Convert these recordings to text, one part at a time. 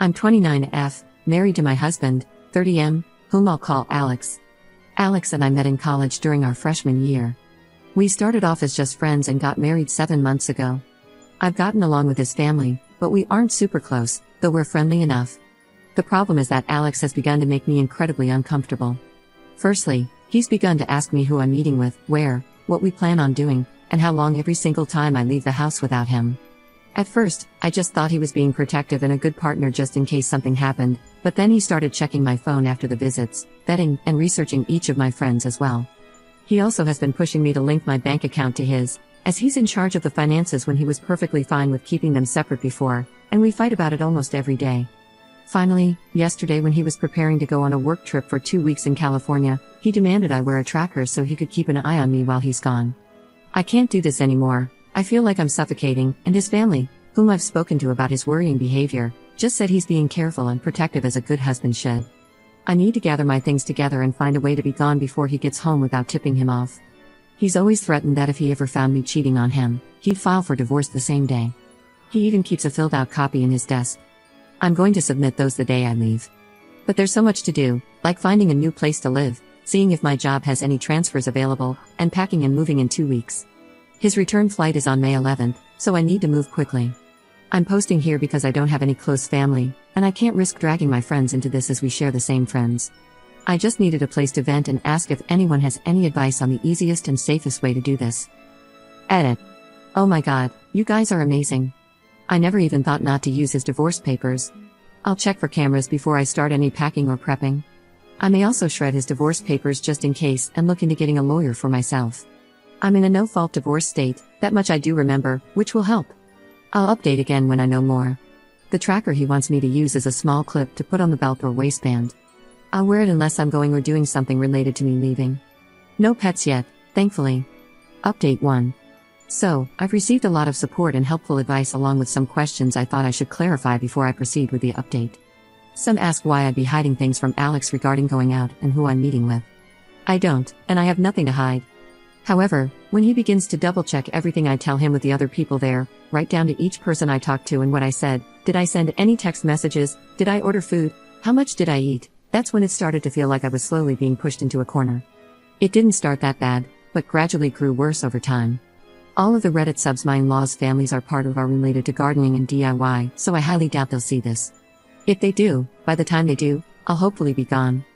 I'm 29F, married to my husband, 30M, whom I'll call Alex. Alex and I met in college during our freshman year. We started off as just friends and got married 7 months ago. I've gotten along with his family, but we aren't super close, though we're friendly enough. The problem is that Alex has begun to make me incredibly uncomfortable. Firstly, he's begun to ask me who I'm meeting with, where, what we plan on doing, and how long every single time I leave the house without him. At first, I just thought he was being protective and a good partner just in case something happened, but then he started checking my phone after the visits, vetting and researching each of my friends as well. He also has been pushing me to link my bank account to his, as he's in charge of the finances when he was perfectly fine with keeping them separate before, and we fight about it almost every day. Finally, yesterday when he was preparing to go on a work trip for 2 weeks in California, he demanded I wear a tracker so he could keep an eye on me while he's gone. I can't do this anymore. I feel like I'm suffocating, and his family, whom I've spoken to about his worrying behavior, just said he's being careful and protective as a good husband should. I need to gather my things together and find a way to be gone before he gets home without tipping him off. He's always threatened that if he ever found me cheating on him, he'd file for divorce the same day. He even keeps a filled-out copy in his desk. I'm going to submit those the day I leave. But there's so much to do, like finding a new place to live, seeing if my job has any transfers available, and packing and moving in 2 weeks. His return flight is on May 11th, so I need to move quickly. I'm posting here because I don't have any close family, and I can't risk dragging my friends into this as we share the same friends. I just needed a place to vent and ask if anyone has any advice on the easiest and safest way to do this. Edit. Oh my god, you guys are amazing. I never even thought not to use his divorce papers. I'll check for cameras before I start any packing or prepping. I may also shred his divorce papers just in case and look into getting a lawyer for myself. I'm in a no-fault divorce state, that much I do remember, which will help. I'll update again when I know more. The tracker he wants me to use is a small clip to put on the belt or waistband. I'll wear it unless I'm going or doing something related to me leaving. No pets yet, thankfully. Update 1. So, I've received a lot of support and helpful advice along with some questions I thought I should clarify before I proceed with the update. Some ask why I'd be hiding things from Alex regarding going out and who I'm meeting with. I don't, and I have nothing to hide. However, when he begins to double-check everything I tell him with the other people there, right down to each person I talked to and what I said, did I send any text messages, did I order food, how much did I eat, that's when it started to feel like I was slowly being pushed into a corner. It didn't start that bad, but gradually grew worse over time. All of the Reddit subs my in-laws' families are part of are related to gardening and DIY, so I highly doubt they'll see this. If they do, by the time they do, I'll hopefully be gone.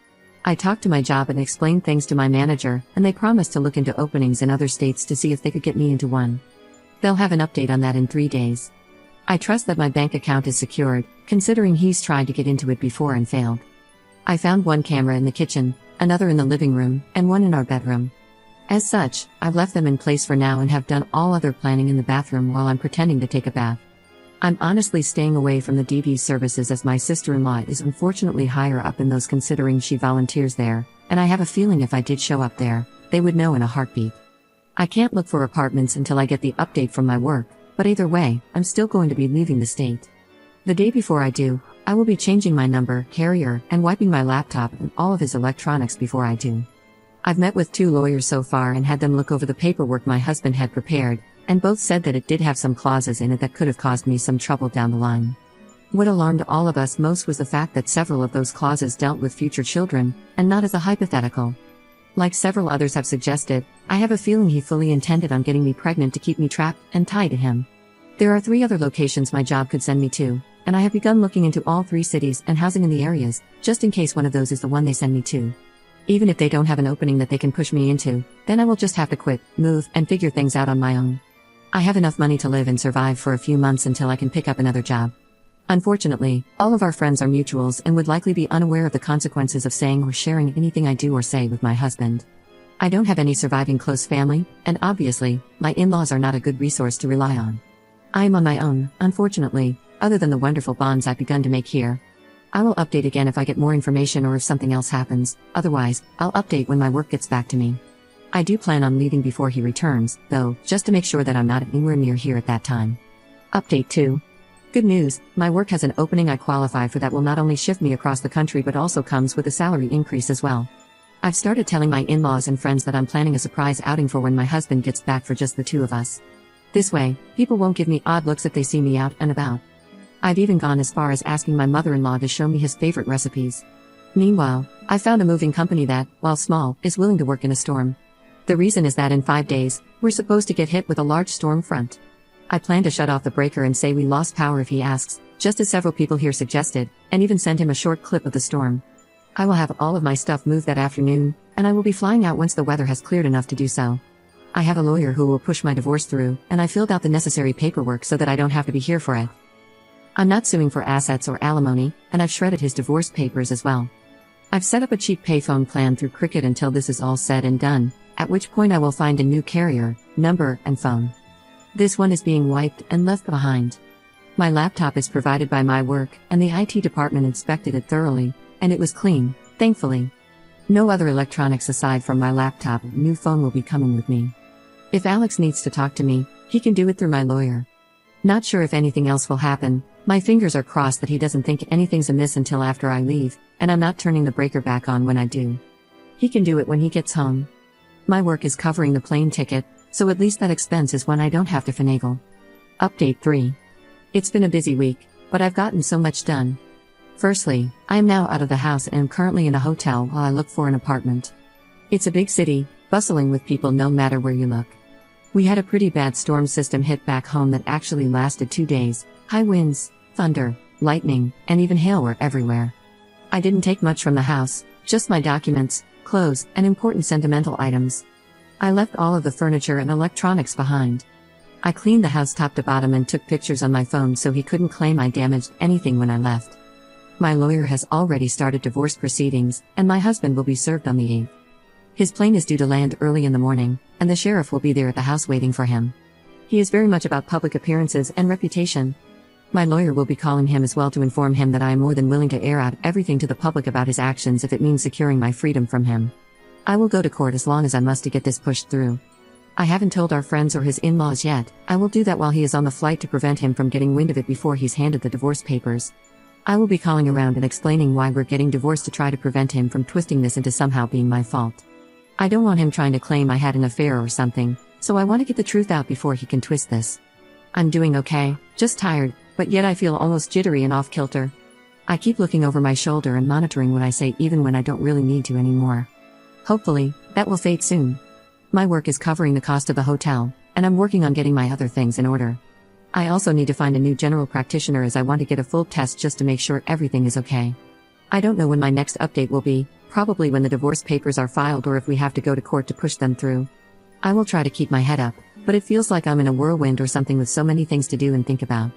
I talked to my job and explained things to my manager, and they promised to look into openings in other states to see if they could get me into one. They'll have an update on that in 3 days. I trust that my bank account is secured, considering he's tried to get into it before and failed. I found one camera in the kitchen, another in the living room, and one in our bedroom. As such, I've left them in place for now and have done all other planning in the bathroom while I'm pretending to take a bath. I'm honestly staying away from the DV services as my sister-in-law is unfortunately higher up in those considering she volunteers there, and I have a feeling if I did show up there, they would know in a heartbeat. I can't look for apartments until I get the update from my work, but either way, I'm still going to be leaving the state. The day before I do, I will be changing my number, carrier, and wiping my laptop and all of his electronics before I do. I've met with 2 lawyers so far and had them look over the paperwork my husband had prepared, and both said that it did have some clauses in it that could have caused me some trouble down the line. What alarmed all of us most was the fact that several of those clauses dealt with future children, and not as a hypothetical. Like several others have suggested, I have a feeling he fully intended on getting me pregnant to keep me trapped and tied to him. There are 3 other locations my job could send me to, and I have begun looking into all 3 cities and housing in the areas, just in case one of those is the one they send me to. Even if they don't have an opening that they can push me into, then I will just have to quit, move, and figure things out on my own. I have enough money to live and survive for a few months until I can pick up another job. Unfortunately, all of our friends are mutuals and would likely be unaware of the consequences of saying or sharing anything I do or say with my husband. I don't have any surviving close family, and obviously, my in-laws are not a good resource to rely on. I am on my own, unfortunately, other than the wonderful bonds I've begun to make here. I will update again if I get more information or if something else happens, otherwise, I'll update when my work gets back to me. I do plan on leaving before he returns, though, just to make sure that I'm not anywhere near here at that time. Update 2. Good news, my work has an opening I qualify for that will not only shift me across the country but also comes with a salary increase as well. I've started telling my in-laws and friends that I'm planning a surprise outing for when my husband gets back for just the 2 of us. This way, people won't give me odd looks if they see me out and about. I've even gone as far as asking my mother-in-law to show me his favorite recipes. Meanwhile, I found a moving company that, while small, is willing to work in a storm. The reason is that in 5 days, we're supposed to get hit with a large storm front. I plan to shut off the breaker and say we lost power if he asks, just as several people here suggested, and even send him a short clip of the storm. I will have all of my stuff moved that afternoon, and I will be flying out once the weather has cleared enough to do so. I have a lawyer who will push my divorce through, and I filled out the necessary paperwork so that I don't have to be here for it. I'm not suing for assets or alimony, and I've shredded his divorce papers as well. I've set up a cheap payphone plan through Cricket until this is all said and done, at which point I will find a new carrier, number, and phone. This one is being wiped and left behind. My laptop is provided by my work, and the IT department inspected it thoroughly, and it was clean, thankfully. No other electronics aside from my laptop. New phone will be coming with me. If Alex needs to talk to me, he can do it through my lawyer. Not sure if anything else will happen. My fingers are crossed that he doesn't think anything's amiss until after I leave, and I'm not turning the breaker back on when I do. He can do it when he gets home. My work is covering the plane ticket, so at least that expense is one I don't have to finagle. Update 3. It's been a busy week, but I've gotten so much done. Firstly, I am now out of the house and am currently in a hotel while I look for an apartment. It's a big city, bustling with people no matter where you look. We had a pretty bad storm system hit back home that actually lasted 2 days. High winds, thunder, lightning, and even hail were everywhere. I didn't take much from the house, just my documents, clothes, and important sentimental items. I left all of the furniture and electronics behind. I cleaned the house top to bottom and took pictures on my phone so he couldn't claim I damaged anything when I left. My lawyer has already started divorce proceedings, and my husband will be served on the 8th. His plane is due to land early in the morning, and the sheriff will be there at the house waiting for him. He is very much about public appearances and reputation. My lawyer will be calling him as well to inform him that I am more than willing to air out everything to the public about his actions if it means securing my freedom from him. I will go to court as long as I must to get this pushed through. I haven't told our friends or his in-laws yet. I will do that while he is on the flight to prevent him from getting wind of it before he's handed the divorce papers. I will be calling around and explaining why we're getting divorced to try to prevent him from twisting this into somehow being my fault. I don't want him trying to claim I had an affair or something, so I want to get the truth out before he can twist this. I'm doing okay, just tired, but yet I feel almost jittery and off-kilter. I keep looking over my shoulder and monitoring what I say even when I don't really need to anymore. Hopefully, that will fade soon. My work is covering the cost of the hotel, and I'm working on getting my other things in order. I also need to find a new general practitioner as I want to get a full test just to make sure everything is okay. I don't know when my next update will be, probably when the divorce papers are filed or if we have to go to court to push them through. I will try to keep my head up, but it feels like I'm in a whirlwind or something with so many things to do and think about.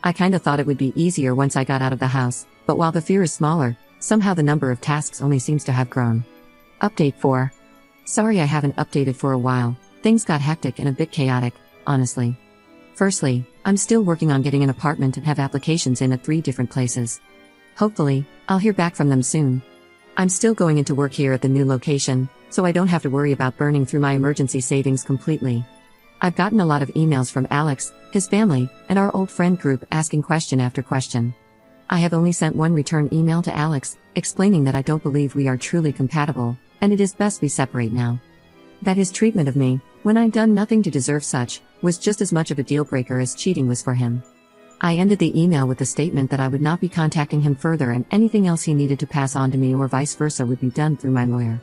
I kinda thought it would be easier once I got out of the house, but while the fear is smaller, somehow the number of tasks only seems to have grown. Update 4. Sorry I haven't updated for a while. Things got hectic and a bit chaotic, honestly. Firstly, I'm still working on getting an apartment and have applications in at 3 different places. Hopefully, I'll hear back from them soon. I'm still going into work here at the new location, so I don't have to worry about burning through my emergency savings completely. I've gotten a lot of emails from Alex, his family, and our old friend group asking question after question. I have only sent one return email to Alex, explaining that I don't believe we are truly compatible, and it is best we separate now. That his treatment of me, when I'd done nothing to deserve such, was just as much of a deal breaker as cheating was for him. I ended the email with the statement that I would not be contacting him further and anything else he needed to pass on to me or vice versa would be done through my lawyer.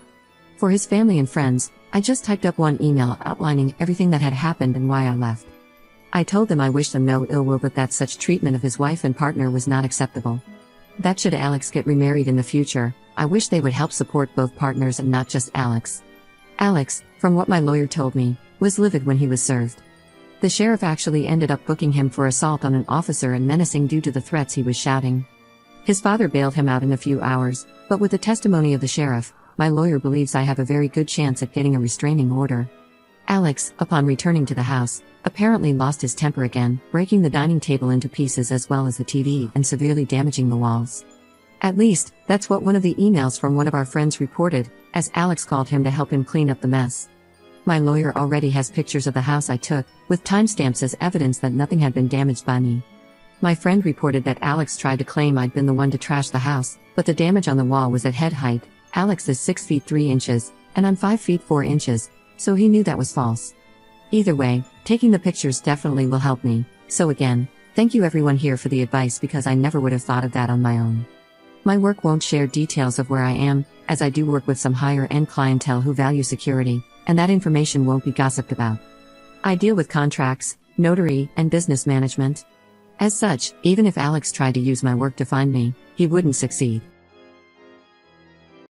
For his family and friends, I just typed up one email outlining everything that had happened and why I left. I told them I wished them no ill will but that such treatment of his wife and partner was not acceptable. That should Alex get remarried in the future, I wish they would help support both partners and not just Alex. Alex, from what my lawyer told me, was livid when he was served. The sheriff actually ended up booking him for assault on an officer and menacing due to the threats he was shouting. His father bailed him out in a few hours, but with the testimony of the sheriff, my lawyer believes I have a very good chance at getting a restraining order. Alex, upon returning to the house, apparently lost his temper again, breaking the dining table into pieces as well as the TV and severely damaging the walls. At least, that's what one of the emails from one of our friends reported, as Alex called him to help him clean up the mess. My lawyer already has pictures of the house I took, with timestamps as evidence that nothing had been damaged by me. My friend reported that Alex tried to claim I'd been the one to trash the house, but the damage on the wall was at head height. Alex is 6 feet 3 inches, and I'm 5 feet 4 inches, so he knew that was false. Either way, taking the pictures definitely will help me, so again, Thank you everyone here for the advice because I never would have thought of that on my own. My work won't share details of where I am, as I do work with some higher-end clientele who value security, and that information won't be gossiped about. I deal with contracts, notary, and business management. As such, even if Alex tried to use my work to find me, he wouldn't succeed.